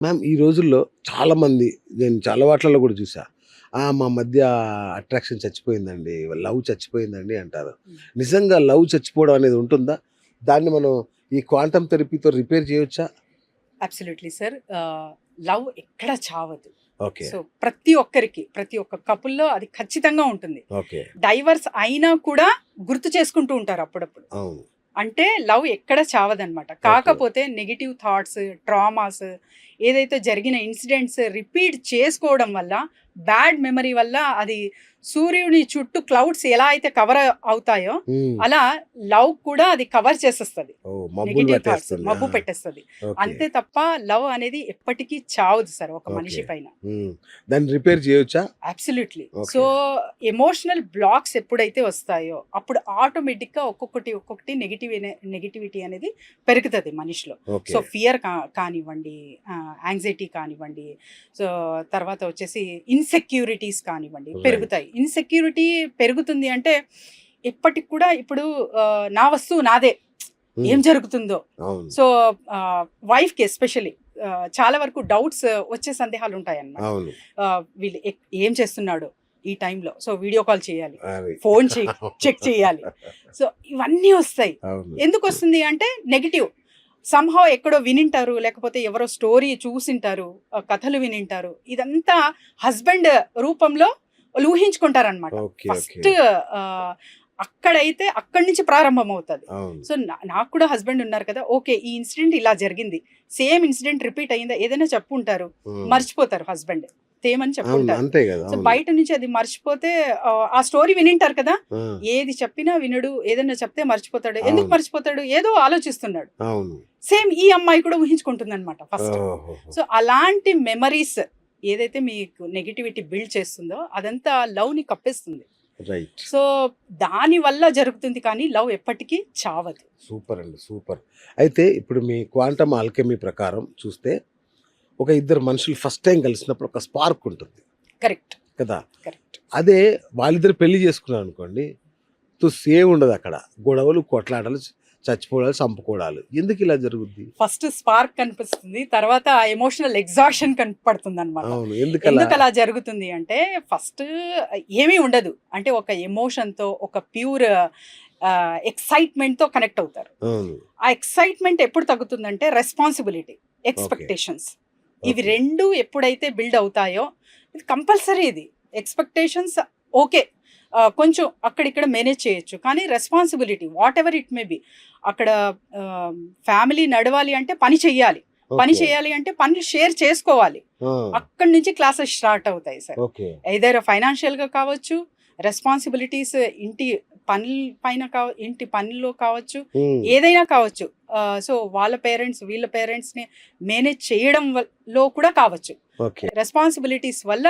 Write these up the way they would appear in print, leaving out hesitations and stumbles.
Ma'am ఈ రోజుల్లో చాలామంది నేను చాలా వాట్లలో కూడా చూసా. మా మధ్య అట్రాక్షన్ చచ్చిపోయిందండి. లవ్ చచ్చిపోయిందండి అంటారు. నిజంగా లవ్ చచ్చిపోవడం అనేది ఉంటుందా? దాన్ని మనం ఈ క్వాంటమ్ థెరపీతో రిపేర్ చేయొచ్చా? Absolutely sir. లవ్ ఎక్కడ చావదు. ఓకే. సో ప్రతి ఒక్కరికి, ప్రతి ఒక్క కపుల్‌లో అది ఖచ్చితంగా ఉంటుంది. ఓకే. డైవర్స్ అయినా కూడా గుర్తు చేసుకుంటూ ఉంటారు అప్పుడప్పుడు. అవును. అంటే లవ్ ఎక్కడ చావదనమాట. కాకపోతే నెగెటివ్ థాట్స్, ట్రామాస్, ఏదైతే జరిగిన ఇన్సిడెంట్స్ రిపీట్ చేసుకోవడం వల్ల, బ్యాడ్ మెమరీ వల్ల అది సూర్యుని చుట్టూ క్లౌడ్స్ ఎలా అయితే కవర్ అవుతాయో హ్మ్. అలా లవ్ కూడా అది కవర్ చేసేస్తది. ఓహ్! మబ్బులు నెగెటివ్ థాట్స్ పట్టేస్తుంది. మబ్బు ఆ! పెట్టేస్తది. ఓకే. అంతే తప్ప లవ్ అనేది ఎప్పటికీ చావదు సార్ ఒక ఓకే. మనిషి పైన. హ్మ్. దాన్ని రిపేర్ చేయొచ్చా? Absolutely. Okay. So emotional blocks ఎప్పుడైతే వస్తాయో అప్పుడు ఆటోమేటిక్‌గా ఒక్కొక్కటి నెగటివిటీ అనేది పెరుగుతది మనిషిలో. ఓకే. సో ఫియర్ కానివ్వండి, యాంగ్జైటీ కానివ్వండి, సో తర్వాత వచ్చేసి ఇన్‌సెక్యూరిటీస్ కానివ్వండి రైట్. పెరుగుతాయి. ఇన్‌సెక్యూరిటీ పెరుగుతుంది అంటే ఎప్పటికి కూడా ఇప్పుడు నా వస్తువు నాదే. ఏం హ్మ్. జరుగుతుందో. అవును. సో వైఫ్‌కి ఎస్పెషల్లీ చాలా వరకు డౌట్స్ వచ్చే సందేహాలు ఉంటాయన్నమాట. అవును. వీళ్ళు ఏం చేస్తున్నాడు ఈ టైంలో? సో వీడియో కాల్ చేయాలి. అది. ఫోన్ చెక్ చేయాలి. సో ఇవన్నీ వస్తాయి. అవును. ఎందుకొస్తుంది అంటే నెగెటివ్. సమ్‌హౌ ఎక్కడో వినింటారు, లేకపోతే ఎవరో స్టోరీ చూసింటారు, కథలు వినింటారు. ఇదంతా హస్బెండ్ రూపంలో వాళ్ళు ఊహించుకుంటారనమాట. ఓకే. First okay. ఆహ్, అక్కడైతే అక్కడి నుంచి ప్రారంభమవుతది. అవును. సో నాకు కూడా హస్బెండ్ ఉన్నారు కదా! ఓకే. ఈ ఇన్సిడెంట్ ఇలా జరిగింది. సేమ్ ఇన్సిడెంట్ రిపీట్ అయిందా? ఏదైనా చెప్పుంటారు. హ్మ్. మర్చిపోతారు హస్బెండ్. సేమ్ అని అవును. చెప్పుంటారు. అంతే గదా! సో అవును. బయట నుంచి అది మర్చిపోతే ఆ స్టోరీ వినింటారు కదా! ఆ! ఏది చెప్పినా వినడు. ఏదైనా చెప్తే మర్చిపోతాడు. ఎందుకు అవును. మర్చిపోతాడు? ఏదో ఆలోచిస్తున్నాడు. అవును. సేమ్ ఈ అమ్మాయి కూడా ఊహించుకుంటుందన్నమాట ఫస్ట్. ఓహోహో! సో అలాంటి మెమరీస్ ఏదైతే మీకు నెగటివిటీ బిల్డ్ చేస్తుందో అదంతా లవ్‌ని కప్పేస్తుంది. రైట్. సో దాని వల్ల జరుగుతుంది కానీ లవ్ ఎప్పటికీ చావదు. సూపర్ అండి. సూపర్. అయితే ఇప్పుడు మీ క్వాంటమ్ ఆల్కెమీ ప్రకారం చూస్తే, ఒక ఇద్దరు మనుషులు ఫస్ట్ టైమ్ కలిసినప్పుడు ఒక స్పార్క్ ఉంటుంది కరెక్ట్. కదా! కరెక్ట్. అదే వాళ్ళిద్దరు పెళ్లి చేసుకున్నారనుకోండి, తుస్సు ఏముండదక్కడ. గొడవలు, కొట్లాటలు, చచ్చిపోవడాలు, చంపుకోవడాలు. ఎందుకిలా జరుగుద్ది? ఫస్ట్ స్పార్క్ కనిపిస్తుంది. తర్వాత ఎమోషనల్ ఎగ్జాషన్ కనపడుతుందన్నమాట. అవును. ఎందుకలా? ఎందుకలా జరుగుతుంది అంటే ఫస్ట్ ఏమీ ఉండదు. అంటే ఒక ఎమోషన్‌తో ఒక ప్యూర్ ఎక్సైట్‌మెంట్‌తో కనెక్ట్ అవుతారు. అవును. ఆ ఎక్సైట్‌మెంట్ ఎప్పుడు తగ్గుతుందంటే రెస్పాన్సిబిలిటీ, ఓకే. ఎక్స్‌పెక్టేషన్స్ ఇవి ఓకే. 2 ఎప్పుడైతే బిల్డ్ అవుతాయో ఇది కంపల్సరీ ఇది. Expectations okay. కొంచెం అక్కడిక్కడ మేనేజ్ చేయొచ్చు. కానీ responsibility whatever it may be అక్కడ ఫ్యామిలీ నడవాలి అంటే పని చెయ్యాలి. పని ఓకే. చేయాలి అంటే పనులు షేర్ చేసుకోవాలి. ఆ! అక్కడి నుంచి క్లాసెస్ స్టార్ట్ అవుతాయి సార్. ఓకే. ఎయిదర్ ఫైనాన్షియల్‌గా కావచ్చు, రెస్పాన్సిబిలిటీస్ ఇంటి పనుల పైన ఇంటి పనుల్లో కావచ్చు, హ్మ్. ఏదైనా కావచ్చు. సో వాళ్ళ పేరెంట్స్, వీళ్ళ పేరెంట్స్‌ని మేనేజ్ చేయడం లో కూడా కావచ్చు. ఓకే. రెస్పాన్సిబిలిటీస్ వల్ల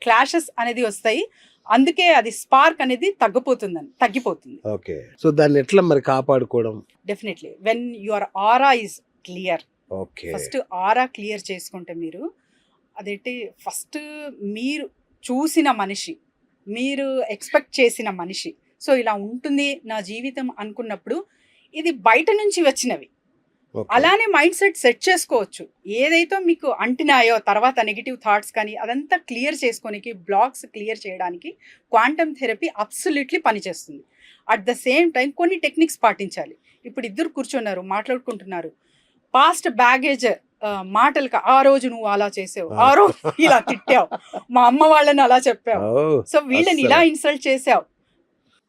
క్లాషెస్ అనేది వస్తాయి. అందుకే అది స్పార్క్ అనేది తగ్గిపోతుంది. ఓకే. సో దాన్నెట్లా మరి కాపాడుకోవడం? Definitely. When your aura is clear. Okay. First aura clear చేసుకుంటే మీరు అదేంటి ఫస్ట్ మీరు చూసిన మనిషి, మీరు ఎక్స్‌పెక్ట్ చేసిన మనిషి. సో ఇలా ఉంటుంది నా జీవితం అనుకున్నప్పుడు ఇది బయట నుంచి వచ్చినవి. ఓకే. అలానే మైండ్ సెట్ చేసుకోవచ్చు. ఏదైతే మీకు అంటినాయో తర్వాత నెగెటివ్ థాట్స్ కానీ అదంతా క్లియర్ చేసుకోనికి, బ్లాక్స్ క్లియర్ చేయడానికి క్వాంటమ్ థెరపీ అబ్సల్యూట్‌లీ పనిచేస్తుంది. అట్ ద సేమ్ టైం కొన్ని టెక్నిక్స్ పాటించాలి. ఇప్పుడు ఇద్దరు కూర్చున్నారు, మాట్లాడుకుంటున్నారు. పాస్ట్ బ్యాగేజ్ మాటలకి ఆ రోజు నువ్వు అలా చేసావు, ఆ! ఆ రోజు ఇలా తిట్టావు, మా అమ్మ వాళ్ళని అలా చెప్పావు, ఓహ్! సో వీళ్ళని ఇలా అస్సలు. ఇన్సల్ట్ చేసావు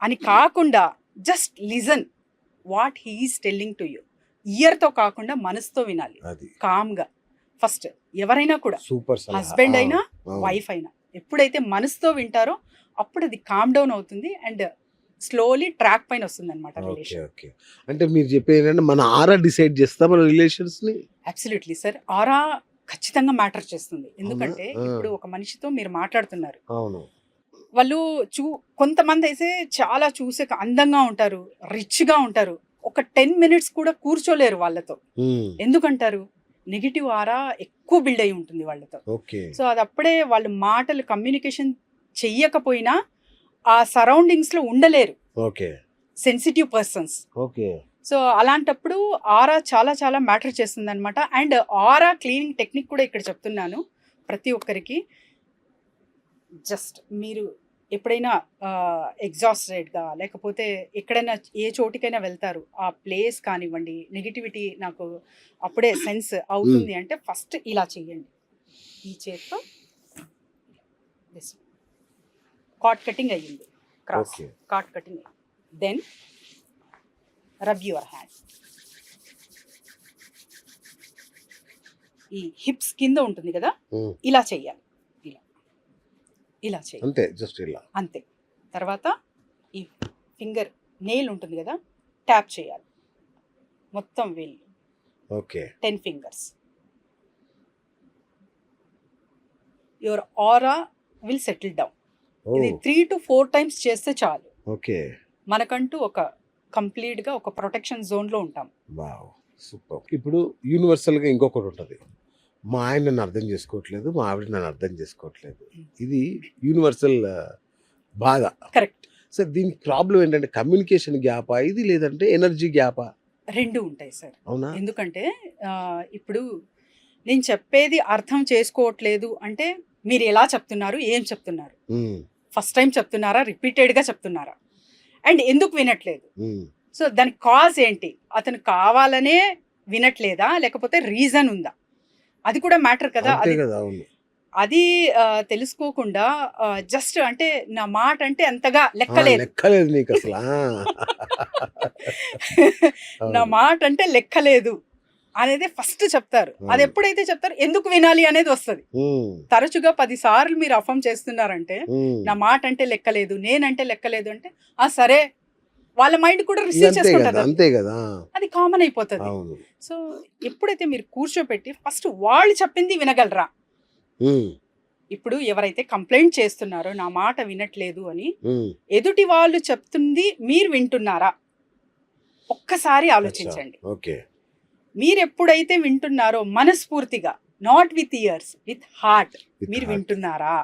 అని కాకుండా just listen what he is telling to you. ఇయర్‌తో కాకుండా మనసుతో వినాలి అది. కామ్‌గా. ఫస్ట్ ఎవరైనా కూడా సూపర్ సలహా. హస్బెండ్ ఆ! అయినా, అవును. వైఫ్ అయినా ఎప్పుడైతే మనసుతో వింటారో అప్పుడు అది కామ్ డౌన్ అవుతుంది అండ్ స్లోలీ ట్రాక్ పైన వస్తుందన్నమాట ఓకే. రిలేషన్. ఓకే. అంటే మీరు చెప్పేదేంటంటే మన ఆరా డిసైడ్ చేస్తా మన రిలేషన్స్‌ని? Absolutely sir. ఆరా ఖచ్చితంగా మ్యాటర్ చేస్తుంది. అవునా? ఎందుకంటే ఆ! ఇప్పుడు ఒక మనిషితో మీరు మాట్లాడుతున్నారు. అవును. వాళ్ళు కొంతమందైతే చాలా చూసాక అందంగా ఉంటారు, రిచ్‌గా ఉంటారు. ఒక 10 మినిట్స్ కూడా కూర్చోలేరు వాళ్ళతో. హ్మ్. ఎందుకంటారు? నెగెటివ్ ఆరా ఎక్కువ బిల్డ్ అయ్యి ఉంటుంది వాళ్ళతో. ఓకే. సో అదప్పుడే వాళ్ళు మాటలు కమ్యూనికేషన్ చెయ్యకపోయినా ఆ సరౌండింగ్స్‌లో ఉండలేరు. Okay. Sensitive persons. Okay. So అలాంటప్పుడు ఆరా చాలా చాలా మ్యాటర్ చేస్తుందన్నమాట. అండ్ ఆరా క్లీనింగ్ టెక్నిక్ కూడా ఇక్కడ చెప్తున్నాను ప్రతి ఒక్కరికి. జస్ట్ మీరు ఎప్పుడైనా ఎగ్జాస్టెడ్గా లేకపోతే ఎక్కడైనా ఏ చోటికైనా వెళ్తారు, ఆ ప్లేస్ కానివ్వండి నెగిటివిటీ నాకు అప్పుడే సెన్స్ అవుతుంది అంటే ఫస్ట్ ఇలా చేయండి. ఈ చేత్తో కాట్ కటింగ్ అయ్యింది, క్రాస్ Okay. కాట్ కటింగ్ అయ్యింది. Then rub your hand. ఈ హిప్స్ కింద ఉంటుంది కదా, ఇలా చెయ్యాలి. ఇలా ఇలా చేయాలి అంతే, జస్ట్ ఇలా. అంతే. తర్వాత ఈ ఫింగర్ నెయిల్ ఉంటుంది కదా, ట్యాప్ చేయాలి మొత్తం వేళ్ళు, okay. 10 fingers. Your aura will settle down. ఇది 3 to 4 టైమ్స్ చేస్తే చాలు. ఓకే. మనకంటూ ఒక కంప్లీట్గా ఒక ప్రొటెక్షన్ జోన్లో ఉంటాం. Wow, super. ఇప్పుడు యూనివర్సల్గా ఇంకొకటి ఉంటుంది, మా ఆయన నన్ను అర్థం చేసుకోవట్లేదు, మా ఆవిడ నన్ను అర్థం చేసుకోవట్లేదు. ఇది యూనివర్సల్ బాధ. కరెక్ట్. సార్ దీనికి ప్రాబ్లం ఏంటంటే కమ్యూనికేషన్ గ్యాపా ఇది, లేదంటే ఎనర్జీ గ్యాపా? రెండు ఉంటాయి సార్. అవునా? ఎందుకంటే ఇప్పుడు నేను చెప్పేది అర్థం చేసుకోవట్లేదు అంటే మీరు ఎలా చెప్తున్నారు, ఏం చెప్తున్నారు, ఫస్ట్ టైం చెప్తున్నారా, రిపీటెడ్గా చెప్తున్నారా, అండ్ ఎందుకు వినట్లేదు. సో దానికి కాజ్ ఏంటి, అతను కావాలనే వినట్లేదా లేకపోతే రీజన్ ఉందా, అది కూడా మ్యాటర్ కదా. అంతే అది కదా. అవును. అది తెలుసుకోకుండా జస్ట్ అంటే నా మాట అంటే అంతగా లెక్కలేదు, లెక్కలేదు నీకు అసలు. నా మాట అంటే లెక్కలేదు అనేది ఫస్ట్ చెప్తారు. అది ఎప్పుడైతే చెప్తారు ఎందుకు వినాలి అనేది వస్తుంది. తరచుగా 10 సార్లు మీరు అఫర్మ్ చేస్తున్నారంటే నా మాట అంటే లెక్కలేదు, నేనంటే లెక్కలేదు అంటే ఆ సరే వాళ్ళ మైండ్ కూడా రిసీవ్ చేసుకుంటారు. అంతే కదా, అది కామన్ అయిపోతుంది. సో ఎప్పుడైతే మీరు కూర్చోపెట్టి ఫస్ట్ వాళ్ళు చెప్పింది వినగలరా. ఇప్పుడు ఎవరైతే కంప్లైంట్ చేస్తున్నారో నా మాట వినట్లేదు అని, ఎదుటి వాళ్ళు చెప్తుంది మీరు వింటున్నారా ఒక్కసారి ఆలోచించండి. ఓకే. మీరు ఎప్పుడైతే వింటున్నారో మనస్ఫూర్తిగా, not with years, with heart మీరు వింటున్నారా,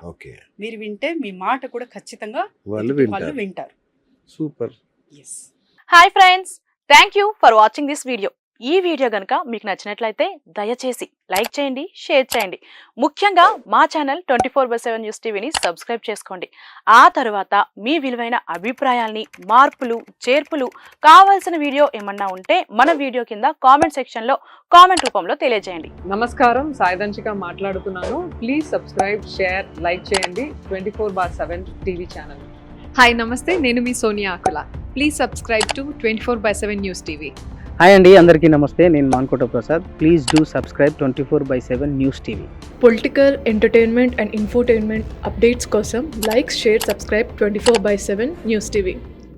మీరు వింటే మీ మాట కూడా ఖచ్చితంగా వాళ్ళు వింటారు. Super. Hi friends, thank you for watching this video. ఈ వీడియో గనుక మీకు నచ్చినట్లయితే దయచేసి లైక్ చేయండి, షేర్ చేయండి. ముఖ్యంగా మా ఛానల్ 24/7 న్యూస్ టీవీని సబ్స్క్రైబ్ చేసుకోండి. ఆ తర్వాత మీ విలువైన అభిప్రాయాల్ని, మార్పులు, చేర్పులు, కావాల్సిన వీడియో ఏమన్నా ఉంటే మన వీడియో కింద కామెంట్ సెక్షన్లో కామెంట్ రూపంలో తెలియజేయండి. నమస్కారం, సాయిదంచిక మాట్లాడుతున్నాను. ప్లీజ్ సబ్స్క్రైబ్, షేర్, లైక్ చేయండి 24/7 టీవీ ఛానల్. హాయ్ నమస్తే, నేను మీ Sonia Akula. Please subscribe to 24/7 news TV. Hi అండి, అందరికీ నమస్తే. నేను Mankota Prasad. Please do subscribe 24/7 news TV. Political, entertainment and infotainment updates కోసం like, share, subscribe 24/7 news TV.